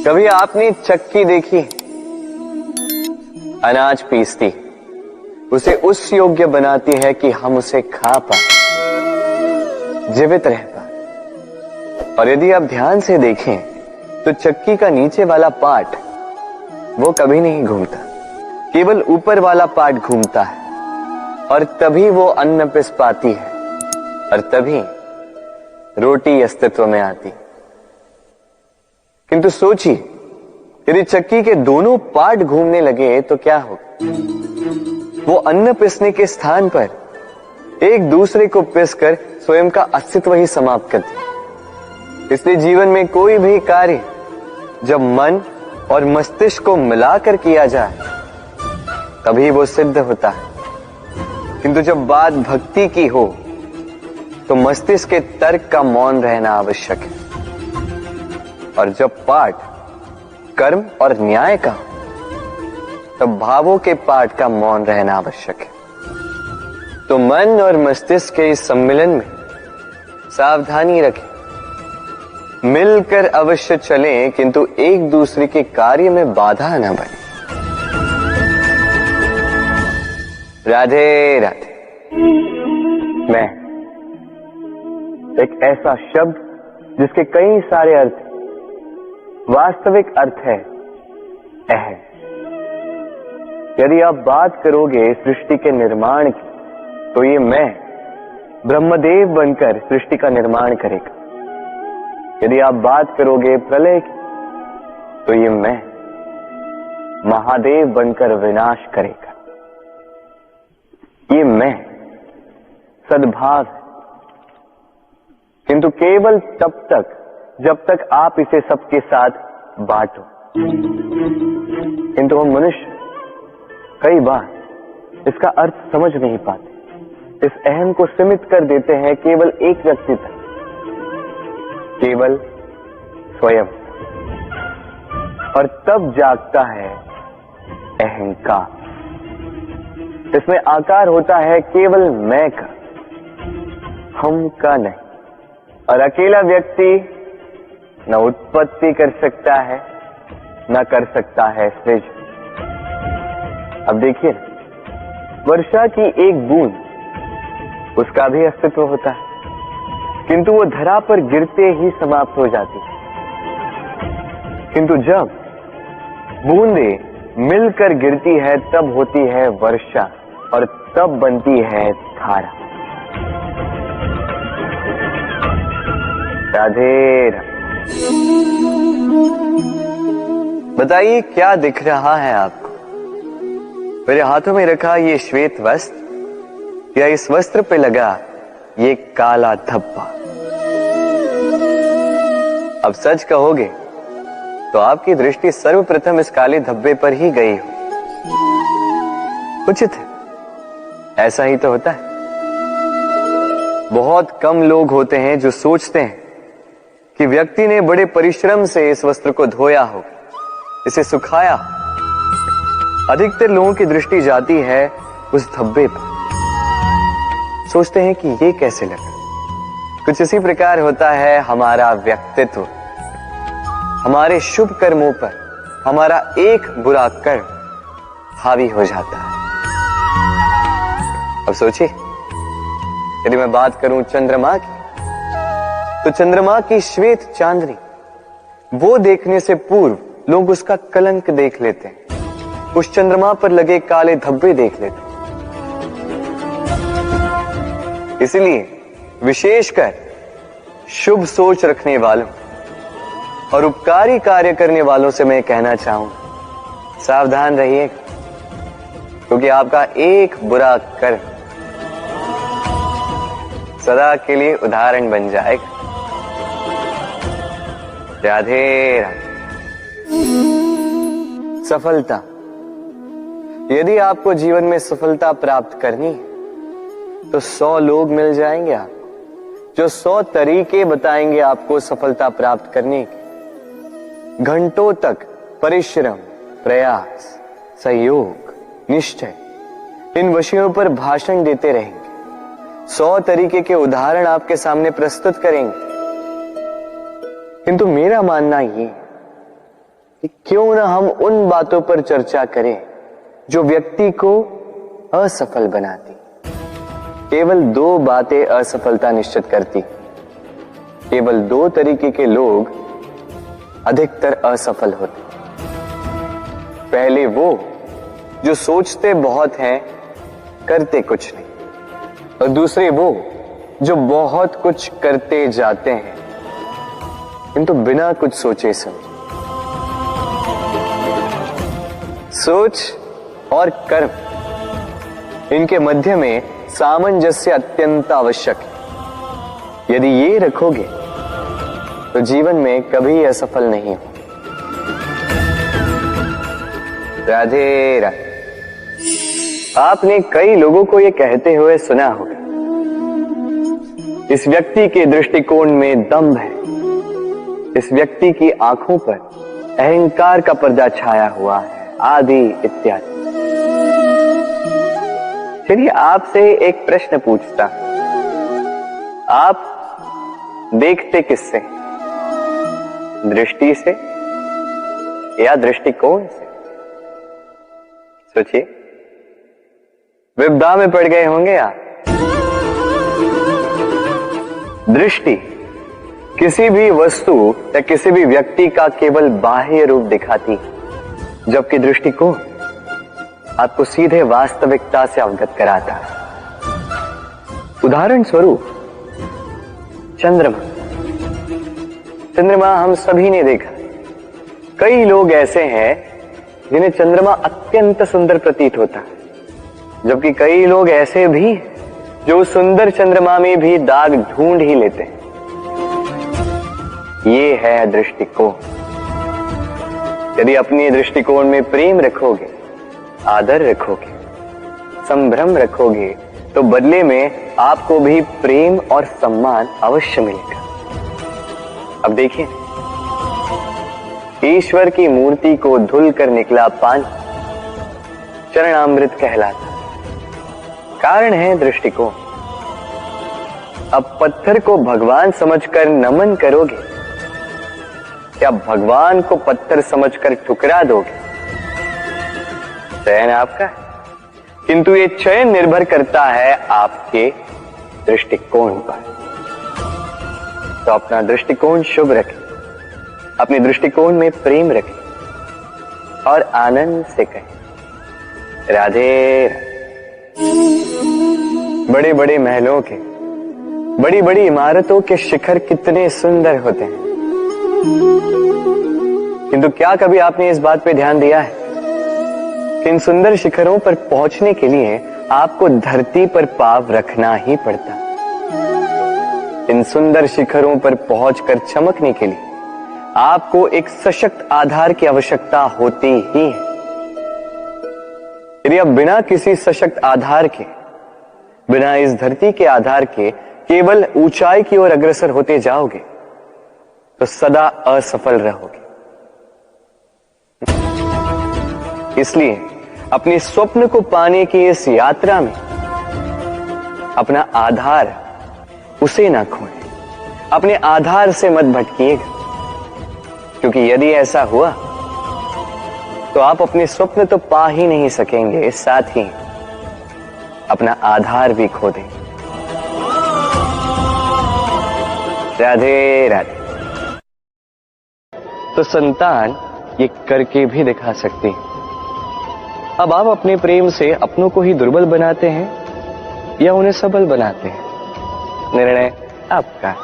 कभी आपने चक्की देखी? अनाज पीसती, उसे उस योग्य बनाती है कि हम उसे खा पाए, जीवित रह पाए। और यदि आप ध्यान से देखें तो चक्की का नीचे वाला पार्ट वो कभी नहीं घूमता, केवल ऊपर वाला पार्ट घूमता है, और तभी वो अन्न पिस पाती है और तभी रोटी अस्तित्व में आती। किंतु सोचिए, यदि चक्की के दोनों पार्ट घूमने लगे तो क्या होगा? वो अन्न पिसने के स्थान पर एक दूसरे को पिसकर स्वयं का अस्तित्व ही समाप्त कर दिया। इसलिए जीवन में कोई भी कार्य जब मन और मस्तिष्क को मिलाकर किया जाए तभी वो सिद्ध होता है, किंतु जब बात भक्ति की हो तो मस्तिष्क के तर्क का मौन रहना आवश्यक है, और जब पाठ कर्म और न्याय का तब भावों के पाठ का मौन रहना आवश्यक है। तो मन और मस्तिष्क के इस सम्मिलन में सावधानी रखें, मिलकर अवश्य चलें, किंतु एक दूसरे के कार्य में बाधा न बने। राधे राधे। मैं एक ऐसा शब्द जिसके कई सारे अर्थ, वास्तविक अर्थ है अहम। यदि आप बात करोगे सृष्टि के निर्माण की तो ये मैं ब्रह्मदेव बनकर सृष्टि का निर्माण करेगा। यदि आप बात करोगे प्रलय की तो ये मैं महादेव बनकर विनाश करेगा। ये मैं सद्भाव है, किंतु केवल तब तक जब तक आप इसे सबके साथ बांटो। किंतु हम मनुष्य कई बार इसका अर्थ समझ नहीं पाते, इस अहम को सीमित कर देते हैं केवल एक व्यक्ति तक, केवल स्वयं, और तब जागता है अहंकार। इसमें आकार होता है केवल मैं का, हम का नहीं। और अकेला व्यक्ति न उत्पत्ति कर सकता है न कर सकता है सृजन। अब देखिए, वर्षा की एक बूंद उसका भी अस्तित्व होता है, किंतु वो धरा पर गिरते ही समाप्त हो जाती है। किंतु जब बूंदे मिलकर गिरती है तब होती है वर्षा, और तब बनती है धारा। राधे राधे। बताइए क्या दिख रहा है आपको? मेरे हाथों में रखा ये श्वेत वस्त्र या इस वस्त्र पे लगा ये काला धब्बा? अब सच कहोगे तो आपकी दृष्टि सर्वप्रथम इस काले धब्बे पर ही गई हो। उचित है, ऐसा ही तो होता है। बहुत कम लोग होते हैं जो सोचते हैं कि व्यक्ति ने बड़े परिश्रम से इस वस्त्र को धोया हो, इसे सुखाया। अधिकतर लोगों की दृष्टि जाती है उस धब्बे पर, सोचते हैं कि ये कैसे लगा। कुछ इसी प्रकार होता है हमारा व्यक्तित्व। हमारे शुभ कर्मों पर हमारा एक बुरा कर्म हावी हो जाता है। अब सोचिए, यदि मैं बात करूं चंद्रमा की, तो चंद्रमा की श्वेत चांदनी वो देखने से पूर्व लोग उसका कलंक देख लेते हैं, उस चंद्रमा पर लगे काले धब्बे देख लेते हैं। इसलिए विशेषकर शुभ सोच रखने वालों और उपकारी कार्य करने वालों से मैं कहना चाहूंगा, सावधान रहिए, क्योंकि आपका एक बुरा कर्म सदा के लिए उदाहरण बन जाएगा। राधे राधे। सफलता। यदि आपको जीवन में सफलता प्राप्त करनी है तो 100 लोग मिल जाएंगे आपको, जो 100 तरीके बताएंगे आपको सफलता प्राप्त करने के। घंटों तक परिश्रम, प्रयास, सहयोग, निश्चय, इन विषयों पर भाषण देते रहेंगे। 100 तरीके के उदाहरण आपके सामने प्रस्तुत करेंगे। किंतु मेरा मानना ये कि क्यों ना हम उन बातों पर चर्चा करें जो व्यक्ति को असफल बनाती। केवल 2 बातें असफलता निश्चित करती। केवल 2 तरीके के लोग अधिकतर असफल होते। पहले वो जो सोचते बहुत हैं, करते कुछ नहीं, और दूसरे वो जो बहुत कुछ करते जाते हैं किंतु बिना कुछ सोचे समझे। सोच और कर्म, इनके मध्य में सामंजस्य अत्यंत आवश्यक है। यदि ये रखोगे तो जीवन में कभी असफल नहीं हो। राधे राधे। आपने कई लोगों को यह कहते हुए सुना होगा, इस व्यक्ति के दृष्टिकोण में दम्भ है, इस व्यक्ति की आंखों पर अहंकार का पर्दा छाया हुआ है, आदि इत्यादि। चलिए आपसे एक प्रश्न पूछता, आप देखते किससे? दृष्टि से या दृष्टिकोण से? सोचिए, विपदा में पड़ गए होंगे आप। दृष्टि किसी भी वस्तु या किसी भी व्यक्ति का केवल बाह्य रूप दिखाती है, जबकि दृष्टिकोण आपको सीधे वास्तविकता से अवगत कराता है। उदाहरण स्वरूप चंद्रमा। चंद्रमा हम सभी ने देखा। कई लोग ऐसे हैं जिन्हें चंद्रमा अत्यंत सुंदर प्रतीत होता है, जबकि कई लोग ऐसे भी जो सुंदर चंद्रमा में भी दाग ढूंढ ही लेते हैं। ये है दृष्टिकोण। यदि अपने दृष्टिकोण में प्रेम रखोगे, आदर रखोगे, संभ्रम रखोगे, तो बदले में आपको भी प्रेम और सम्मान अवश्य मिलेगा। अब देखिए, ईश्वर की मूर्ति को धुल कर निकला पानी चरणामृत कहलाता। कारण है दृष्टिकोण। अब पत्थर को भगवान समझकर नमन करोगे, क्या भगवान को पत्थर समझकर ठुकरा दोगे? चयन आपका है, किंतु ये चयन निर्भर करता है आपके दृष्टिकोण पर। तो अपना दृष्टिकोण शुभ रखें, अपने दृष्टिकोण में प्रेम रखें और आनंद से कहें राधे राधे। बड़े बड़े महलों के, बड़ी बड़ी इमारतों के शिखर कितने सुंदर होते हैं, किंतु क्या कभी आपने इस बात पे ध्यान दिया है कि इन सुंदर शिखरों पर पहुंचने के लिए आपको धरती पर पांव रखना ही पड़ता। इन सुंदर शिखरों पर पहुंचकर चमकने के लिए आपको एक सशक्त आधार की आवश्यकता होती ही है। यदि आप बिना किसी सशक्त आधार के, बिना इस धरती के आधार के केवल ऊंचाई की ओर अग्रसर होते जाओगे तो सदा असफल रहोगे। इसलिए अपने स्वप्न को पाने की इस यात्रा में अपना आधार उसे ना खोएं, अपने आधार से मत भटकिएगा, क्योंकि यदि ऐसा हुआ तो आप अपने स्वप्न तो पा ही नहीं सकेंगे, साथ ही अपना आधार भी खो देंगे। राधे राधे। तो संतान ये करके भी दिखा सकती है। अब आप अपने प्रेम से अपनों को ही दुर्बल बनाते हैं या उन्हें सबल बनाते हैं, निर्णय आपका।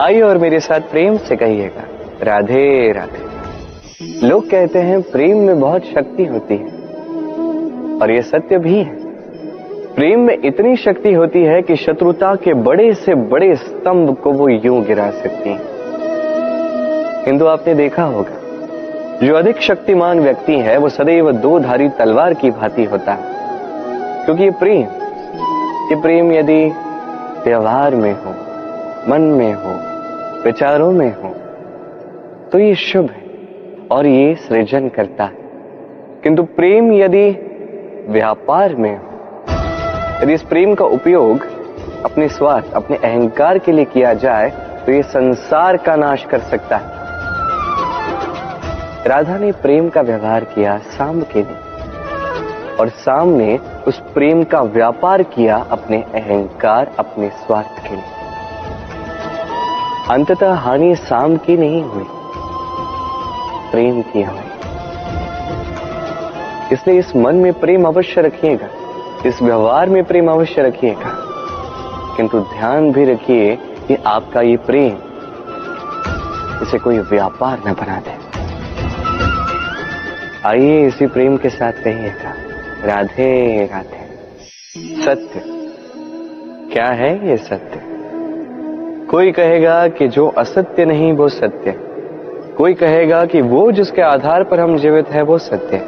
आइए और मेरे साथ प्रेम से कहिएगा राधे राधे। लोग कहते हैं प्रेम में बहुत शक्ति होती है, और यह सत्य भी है। प्रेम में इतनी शक्ति होती है कि शत्रुता के बड़े से बड़े स्तंभ को वो यूं गिरा सकती है। किंतु आपने देखा होगा, जो अधिक शक्तिमान व्यक्ति है वो सदैव 2 धारी तलवार की भांति होता है, क्योंकि ये प्रेम यदि व्यवहार में हो, मन में हो, विचारों में हो, तो ये शुभ है और ये सृजन करता है। किंतु प्रेम यदि व्यापार में हो, यदि इस प्रेम का उपयोग अपने स्वार्थ, अपने अहंकार के लिए किया जाए, तो ये संसार का नाश कर सकता है। राधा ने प्रेम का व्यवहार किया साम के लिए, और साम ने उस प्रेम का व्यापार किया अपने अहंकार, अपने स्वार्थ के लिए। अंततः हानि साम की नहीं हुई, प्रेम की हुई। इसलिए इस मन में प्रेम अवश्य रखिएगा, इस व्यवहार में प्रेम अवश्य रखिएगा, किंतु ध्यान भी रखिए कि आपका ये प्रेम इसे कोई व्यापार न बना दे। आइए इसी प्रेम के साथ कहिएगा, राधे राधे। सत्य क्या है ये सत्य? कोई कहेगा कि जो असत्य नहीं वो सत्य, कोई कहेगा कि वो जिसके आधार पर हम जीवित हैं वो सत्य,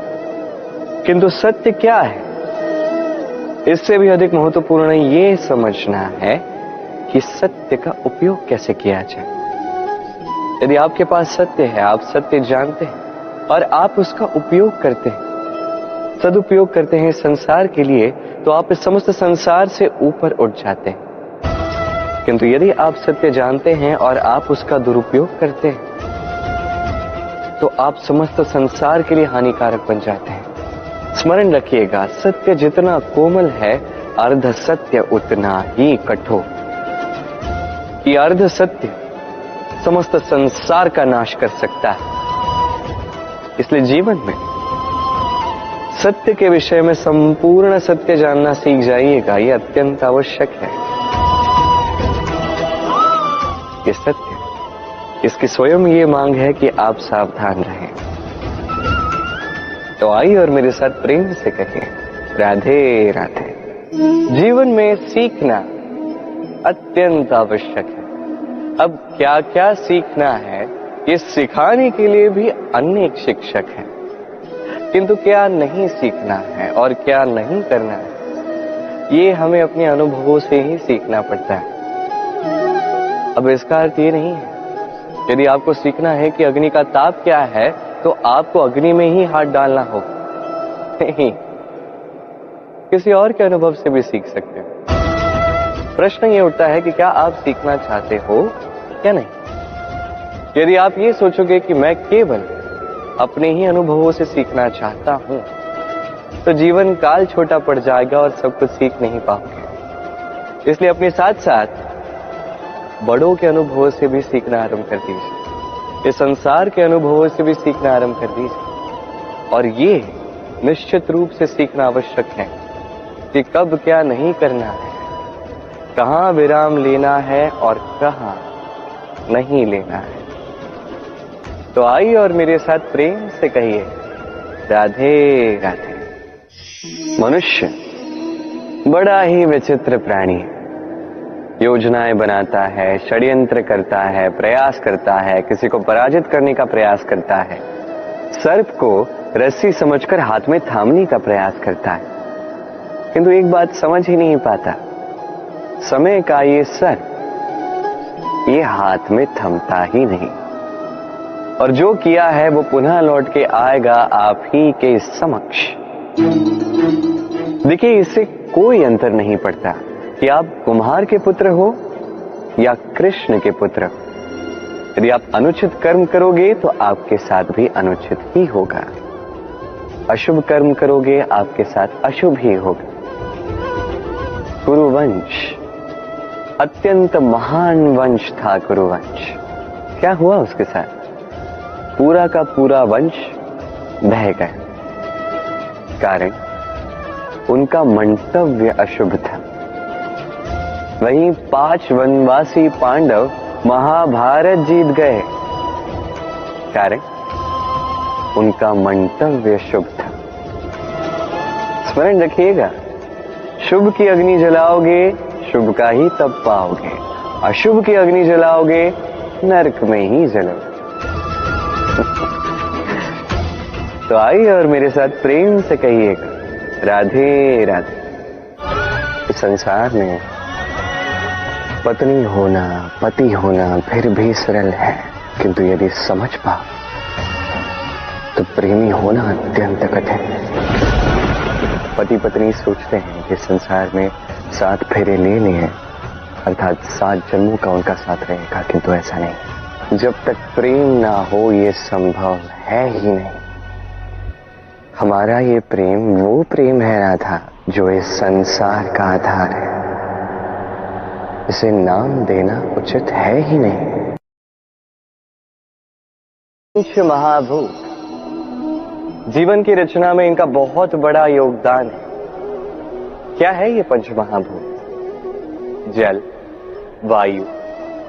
किंतु सत्य क्या है? इससे भी अधिक महत्वपूर्ण ये समझना है कि सत्य का उपयोग कैसे किया जाए। यदि आपके पास सत्य है, आप सत्य जानते हैं और आप उसका उपयोग करते हैं, सदुपयोग करते हैं संसार के लिए, तो आप इस समस्त संसार से ऊपर उठ जाते हैं। किंतु यदि आप सत्य जानते हैं और आप उसका दुरुपयोग करते हैं, तो आप समस्त संसार के लिए हानिकारक बन जाते हैं। स्मरण रखिएगा, सत्य जितना कोमल है, अर्ध सत्य उतना ही कठोर। ये अर्ध सत्य समस्त संसार का नाश कर सकता है। इसलिए जीवन में सत्य के विषय में संपूर्ण सत्य जानना सीख जाइएगा, यह अत्यंत आवश्यक है। ये सत्य, इसकी स्वयं ये मांग है कि आप सावधान रहें। तो आइए और मेरे साथ प्रेम से कहिए, राधे राधे। जीवन में सीखना अत्यंत आवश्यक है। अब क्या क्या सीखना है, ये सिखाने के लिए भी अनेक शिक्षक हैं, किंतु क्या नहीं सीखना है और क्या नहीं करना है, ये हमें अपने अनुभवों से ही सीखना पड़ता है। अब इसका अर्थ ये नहीं है, यदि आपको सीखना है कि अग्नि का ताप क्या है, तो आपको अग्नि में ही हाथ डालना होगा। नहीं, किसी और के अनुभव से भी सीख सकते हैं। प्रश्न ये उठता है कि क्या आप सीखना चाहते हो या नहीं। यदि आप ये सोचोगे कि मैं केवल अपने ही अनुभवों से सीखना चाहता हूं, तो जीवन काल छोटा पड़ जाएगा और सब कुछ सीख नहीं पाओगे। इसलिए अपने साथ साथ बड़ों के अनुभवों से भी सीखना आरंभ कर दीजिए, इस संसार के अनुभवों से भी सीखना आरंभ कर दीजिए। और ये निश्चित रूप से सीखना आवश्यक है कि कब क्या नहीं करना है, कहां विराम लेना है और कहां नहीं लेना है। तो आइए और मेरे साथ प्रेम से कहिए, राधे राधे। मनुष्य बड़ा ही विचित्र प्राणी है। योजनाएं बनाता है, षड्यंत्र करता है, प्रयास करता है, किसी को पराजित करने का प्रयास करता है, सर्प को रस्सी समझकर हाथ में थामने का प्रयास करता है, किंतु एक बात समझ ही नहीं पाता, समय का ये सर्प ये हाथ में थमता ही नहीं, और जो किया है वो पुनः लौट के आएगा आप ही के समक्ष। देखिए, इससे कोई अंतर नहीं पड़ता कि आप कुम्हार के पुत्र हो या कृष्ण के पुत्र। यदि आप अनुचित कर्म करोगे तो आपके साथ भी अनुचित ही होगा, अशुभ कर्म करोगे आपके साथ अशुभ ही होगा। कुरुवंश अत्यंत महान वंश था। कुरुवंश क्या हुआ उसके साथ? पूरा का पूरा वंश बह गया। कारण उनका मंतव्य अशुभ था। वहीं 5 वनवासी पांडव महाभारत जीत गए, कारण उनका मंतव्य शुभ था। स्मरण रखिएगा, शुभ की अग्नि जलाओगे शुभ का ही तप पाओगे, अशुभ की अग्नि जलाओगे नरक में ही जलोगे। तो आइए और मेरे साथ प्रेम से कहिएगा, राधे राधे। इस संसार में पत्नी होना, पति होना फिर भी सरल है, किंतु यदि समझ पाओ तो प्रेमी होना अत्यंत कठिन है। पति पत्नी सोचते हैं कि संसार में 7 फेरे ले लिए हैं, अर्थात 7 जन्मों का उनका साथ रहेगा, किंतु ऐसा नहीं। जब तक प्रेम ना हो ये संभव है ही नहीं। हमारा ये प्रेम वो प्रेम है राधा जो इस संसार का आधार है। इसे नाम देना उचित है ही नहीं। पंच महाभूत, जीवन की रचना में इनका बहुत बड़ा योगदान है। क्या है ये पंच महाभूत? जल, वायु,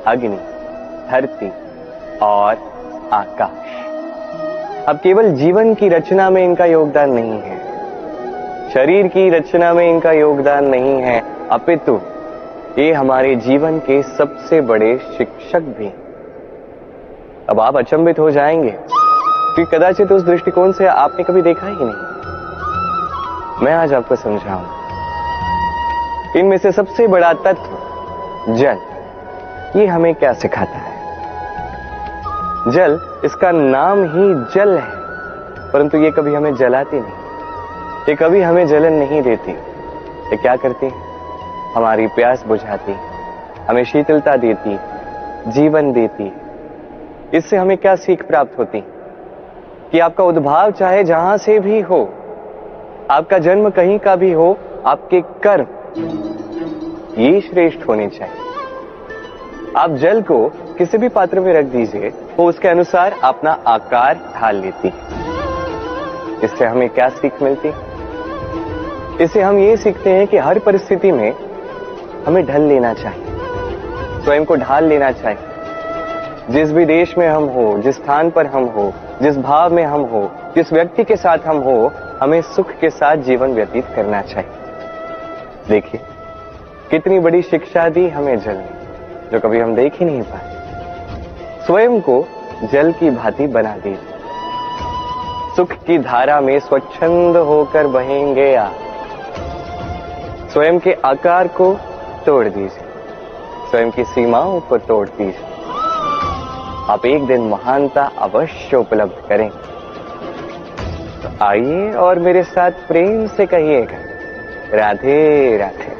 अग्नि, धरती और आकाश। अब केवल जीवन की रचना में इनका योगदान नहीं है, शरीर की रचना में इनका योगदान नहीं है, अपितु ये हमारे जीवन के सबसे बड़े शिक्षक भी। अब आप अचंभित हो जाएंगे कि कदाचित उस दृष्टिकोण से आपने कभी देखा ही नहीं। मैं आज आपको समझाऊंगा। इनमें से सबसे बड़ा तत्व जल, ये हमें क्या सिखाता है? जल, इसका नाम ही जल है, परंतु ये कभी हमें जलाती नहीं, ये कभी हमें जलन नहीं देती। ये क्या करती? हमारी प्यास बुझाती, हमें शीतलता देती, जीवन देती। इससे हमें क्या सीख प्राप्त होती? कि आपका उद्भाव चाहे जहां से भी हो, आपका जन्म कहीं का भी हो, आपके कर्म ये श्रेष्ठ होने चाहिए। आप जल को किसी भी पात्र में रख दीजिए, वो उसके अनुसार अपना आकार ढाल लेती। इससे हमें क्या सीख मिलती? इससे हम ये सीखते हैं कि हर परिस्थिति में हमें ढल लेना चाहिए, स्वयं को ढाल लेना चाहिए। जिस भी देश में हम हो, जिस स्थान पर हम हो, जिस भाव में हम हो, जिस व्यक्ति के साथ हम हो, हमें सुख के साथ जीवन व्यतीत करना चाहिए। देखिए कितनी बड़ी शिक्षा दी हमें जल ने, जो कभी हम देख ही नहीं पाए। स्वयं को जल की भांति बना दी। सुख की धारा में स्वच्छंद होकर बहेंगे आप। स्वयं के आकार को तोड़ दीजिए, स्वयं की सीमाओं को तोड़ दीजिए। आप एक दिन महानता अवश्य उपलब्ध करेंगे। तो आइए और मेरे साथ प्रेम से कहिएगा, राधे राधे।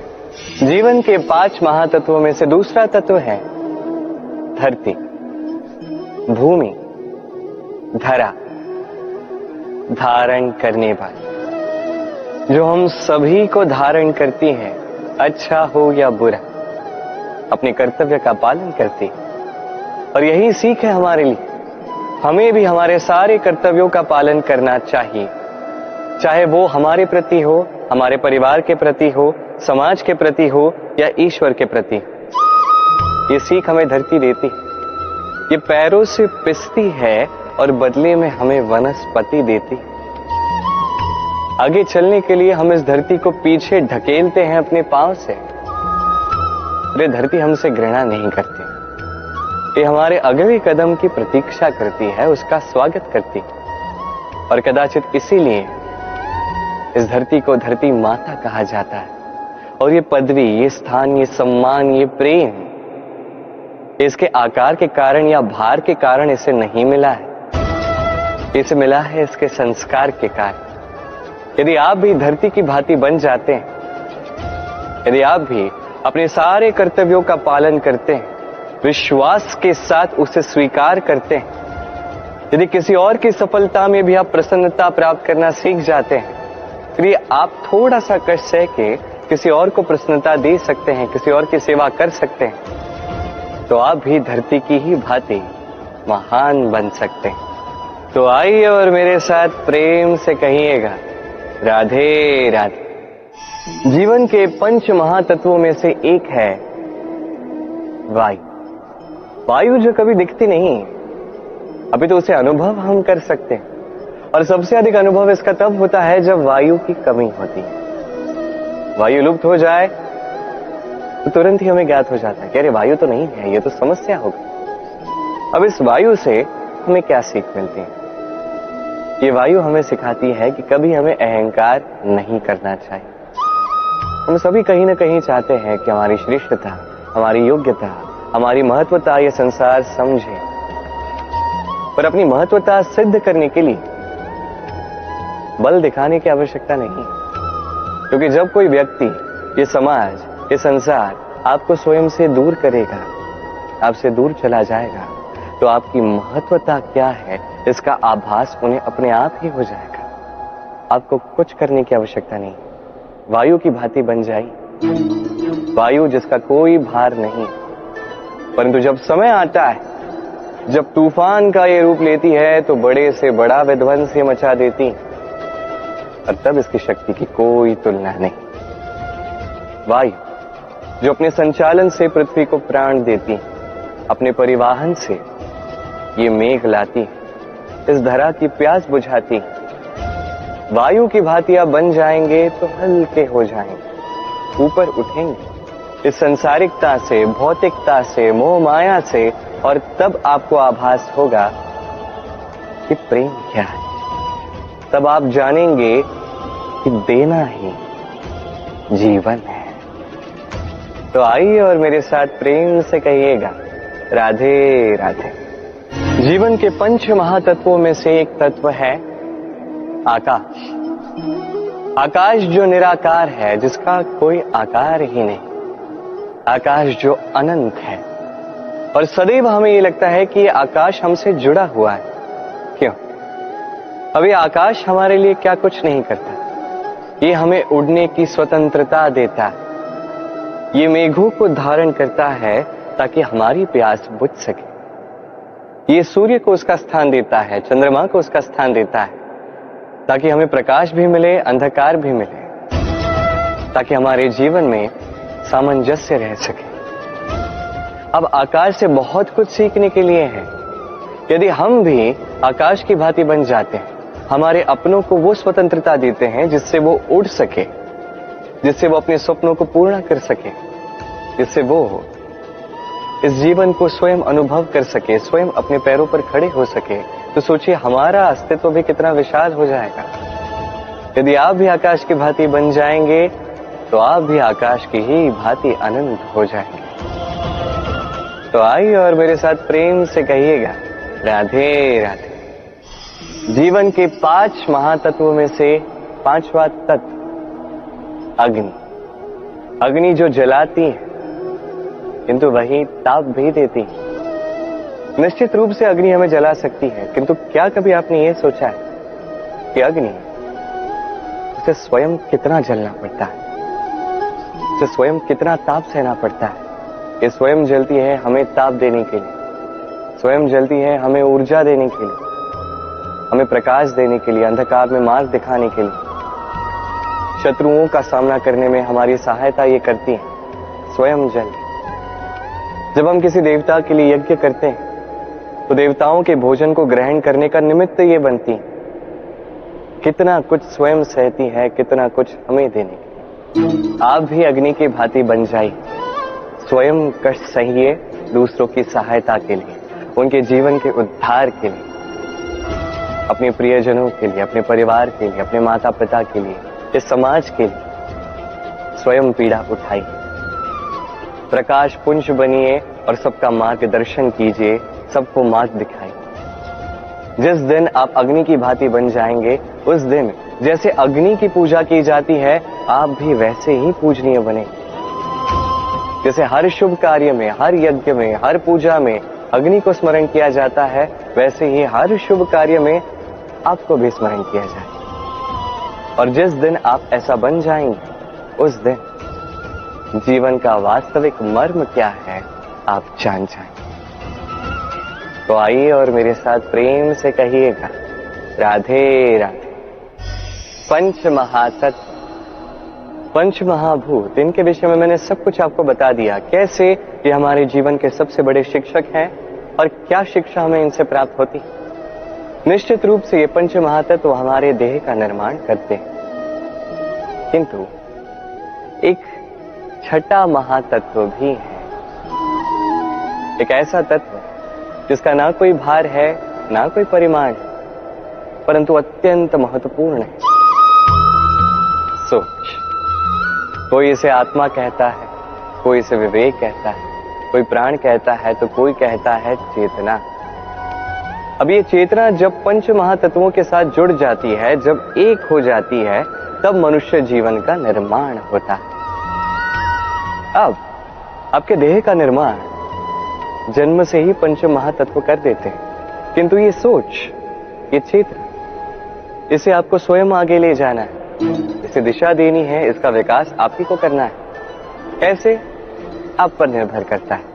जीवन के 5 महातत्वों में से दूसरा तत्व है धरती, भूमि, धरा, धारण करने वाली, जो हम सभी को धारण करती है, अच्छा हो या बुरा, अपने कर्तव्य का पालन करती। और यही सीख है हमारे लिए। हमें भी हमारे सारे कर्तव्यों का पालन करना चाहिए, चाहे वो हमारे प्रति हो, हमारे परिवार के प्रति हो, समाज के प्रति हो या ईश्वर के प्रति। ये सीख हमें धरती देती है। ये पैरों से पिसती है और बदले में हमें वनस्पति देती। आगे चलने के लिए हम इस धरती को पीछे ढकेलते हैं अपने पांव से। ये धरती हमसे घृणा नहीं करती, ये हमारे अगले कदम की प्रतीक्षा करती है, उसका स्वागत करती। और कदाचित इसीलिए इस धरती को धरती माता कहा जाता है। और ये पदवी, ये स्थान, ये सम्मान, ये प्रेम, इसके आकार के कारण या भार के कारण इसे नहीं मिला है, इसे मिला है इसके संस्कार के कारण। यदि आप भी धरती की भांति बन जाते हैं, यदि आप भी अपने सारे कर्तव्यों का पालन करते हैं, विश्वास के साथ उसे स्वीकार करते हैं, यदि किसी और की सफलता में भी आप प्रसन्नता प्राप्त करना सीख जाते हैं, फिर आप थोड़ा सा कष्ट सह के किसी और को प्रसन्नता दे सकते हैं, किसी और की सेवा कर सकते हैं, तो आप भी धरती की ही भांति महान बन सकते हैं। तो आइए और मेरे साथ प्रेम से कहिएगा, राधे राधे। जीवन के 5 महातत्वों में से एक है वायु। वायु जो कभी दिखती नहीं, अभी तो उसे अनुभव हम कर सकते हैं। और सबसे अधिक अनुभव इसका तब होता है जब वायु की कमी होती है। वायु लुप्त हो जाए तो तुरंत ही हमें ज्ञात हो जाता है कि अरे वायु तो नहीं है, ये तो समस्या होगी। अब इस वायु से हमें क्या सीख मिलती है? ये वायु हमें सिखाती है कि कभी हमें अहंकार नहीं करना चाहिए। हम सभी कहीं ना कहीं चाहते हैं कि हमारी श्रेष्ठता, हमारी योग्यता, हमारी महत्वता ये संसार समझे, पर अपनी महत्वता सिद्ध करने के लिए बल दिखाने की आवश्यकता नहीं। क्योंकि जब कोई व्यक्ति, ये समाज, ये संसार आपको स्वयं से दूर करेगा, आपसे दूर चला जाएगा, तो आपकी महत्वता क्या है इसका आभास उन्हें अपने आप ही हो जाएगा। आपको कुछ करने की आवश्यकता नहीं। वायु की भांति बन जाए, वायु जिसका कोई भार नहीं, परंतु जब समय आता है, जब तूफान का ये रूप लेती है तो बड़े से बड़ा विध्वंस मचा देती, और तब इसकी शक्ति की कोई तुलना नहीं। वायु जो अपने संचालन से पृथ्वी को प्राण देती, अपने परिवहन से ये मेघ लाती, इस धरा की प्यास बुझाती, वायु की भांति आप बन जाएंगे तो हल्के हो जाएंगे, ऊपर उठेंगे इस संसारिकता से, भौतिकता से, मोह माया से, और तब आपको आभास होगा कि प्रेम क्या है। तब आप जानेंगे कि देना ही जीवन है। तो आइए और मेरे साथ प्रेम से कहिएगा, राधे राधे। जीवन के पंच महातत्वों में से एक तत्व है आकाश। आकाश जो निराकार है, जिसका कोई आकार ही नहीं, आकाश जो अनंत है। और सदैव हमें ये लगता है कि ये आकाश हमसे जुड़ा हुआ है। क्यों? अभी आकाश हमारे लिए क्या कुछ नहीं करता, ये हमें उड़ने की स्वतंत्रता देता है, ये मेघों को धारण करता है ताकि हमारी प्यास बुझ सके, ये सूर्य को उसका स्थान देता है, चंद्रमा को उसका स्थान देता है, ताकि हमें प्रकाश भी मिले, अंधकार भी मिले, ताकि हमारे जीवन में सामंजस्य रह सके। अब आकाश से बहुत कुछ सीखने के लिए है। यदि हम भी आकाश की भांति बन जाते हैं, हमारे अपनों को वो स्वतंत्रता देते हैं जिससे वो उड़ सके, जिससे वो अपने सपनों को पूर्ण कर सके, जिससे वो इस जीवन को स्वयं अनुभव कर सके, स्वयं अपने पैरों पर खड़े हो सके, तो सोचिए हमारा अस्तित्व भी कितना विशाल हो जाएगा। यदि आप भी आकाश की भांति बन जाएंगे तो आप भी आकाश की ही भांति अनंत हो जाएंगे। तो आइए और मेरे साथ प्रेम से कहिएगा, राधे राधे। जीवन के 5 महातत्वों में से 5वां तत्व अग्नि। अग्नि जो जलाती है किंतु वही ताप भी देती है। निश्चित रूप से अग्नि हमें जला सकती है, किंतु क्या कभी आपने ये सोचा है कि अग्नि उसे स्वयं कितना जलना पड़ता है, उसे स्वयं कितना ताप सहना पड़ता है। ये स्वयं जलती है हमें ताप देने के लिए, स्वयं जलती है हमें ऊर्जा देने के लिए, हमें प्रकाश देने के लिए, अंधकार में मार्ग दिखाने के लिए, शत्रुओं का सामना करने में हमारी सहायता ये करती है, स्वयं जल। जब हम किसी देवता के लिए यज्ञ करते हैं तो देवताओं के भोजन को ग्रहण करने का निमित्त ये बनती है। कितना कुछ स्वयं सहती है, कितना कुछ हमें देने के लिए। आप भी अग्नि की भांति बन जाइए, स्वयं कष्ट सहिए दूसरों की सहायता के लिए, उनके जीवन के उद्धार के लिए, अपने प्रियजनों के लिए, अपने परिवार के लिए, अपने माता पिता के लिए, इस समाज के लिए स्वयं पीड़ा उठाइए। प्रकाश पुंज बनिए और सबका मार्गदर्शन कीजिए, सबको मार्ग दिखाइए। जिस दिन आप अग्नि की भांति बन जाएंगे, उस दिन जैसे अग्नि की पूजा की जाती है, आप भी वैसे ही पूजनीय बनेंगे। जैसे हर शुभ कार्य में, हर यज्ञ में, हर पूजा में अग्नि को स्मरण किया जाता है, वैसे ही हर शुभ कार्य में आपको भी स्मरण किया जाए। और जिस दिन आप ऐसा बन जाएंगे, उस दिन जीवन का वास्तविक मर्म क्या है आप जान जाएंगे। तो आइए और मेरे साथ प्रेम से कहिएगा, राधे राधे। पंच महातत्व, पंच महाभूत, इनके विषय में मैंने सब कुछ आपको बता दिया, कैसे ये हमारे जीवन के सबसे बड़े शिक्षक हैं और क्या शिक्षा हमें इनसे प्राप्त होती। निश्चित रूप से ये पंच महातत्व हमारे देह का निर्माण करते हैं, किंतु एक छठा महातत्व भी है, एक ऐसा तत्व जिसका ना कोई भार है, ना कोई परिमाण, परंतु अत्यंत महत्वपूर्ण है। सोच। कोई इसे आत्मा कहता है, कोई इसे विवेक कहता है, कोई प्राण कहता है, तो कोई कहता है चेतना। अब ये चेतना जब पंच महातत्वों के साथ जुड़ जाती है, जब एक हो जाती है, तब मनुष्य जीवन का निर्माण होता है। अब आपके देह का निर्माण जन्म से ही पंच महातत्व कर देते हैं, किंतु ये सोच, ये चेतना, इसे आपको स्वयं आगे ले जाना है, इसे दिशा देनी है, इसका विकास आप ही को करना है। कैसे? आप पर निर्भर करता है।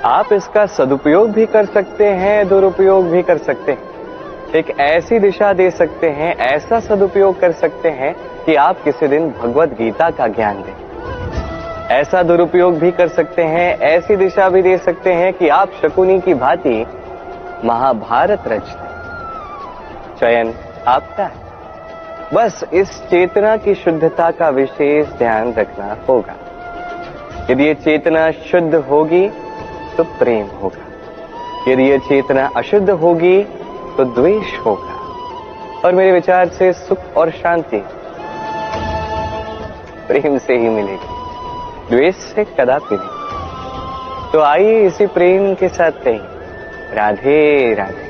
आप इसका सदुपयोग भी कर सकते हैं, दुरुपयोग भी कर सकते हैं। एक ऐसी दिशा दे सकते हैं, ऐसा सदुपयोग कर सकते हैं कि आप किसी दिन भगवत गीता का ज्ञान दें। ऐसा दुरुपयोग भी कर सकते हैं, ऐसी दिशा भी दे सकते हैं कि आप शकुनी की भांति महाभारत रच दें। चयन आपका है, बस इस चेतना की शुद्धता का विशेष ध्यान रखना होगा। यदि ये चेतना शुद्ध होगी तो प्रेम होगा, यदि ये चेतना अशुद्ध होगी तो द्वेष होगा, और मेरे विचार से सुख और शांति प्रेम से ही मिलेगी, द्वेष से कदापि नहीं। तो आइए इसी प्रेम के साथ कहें राधे राधे।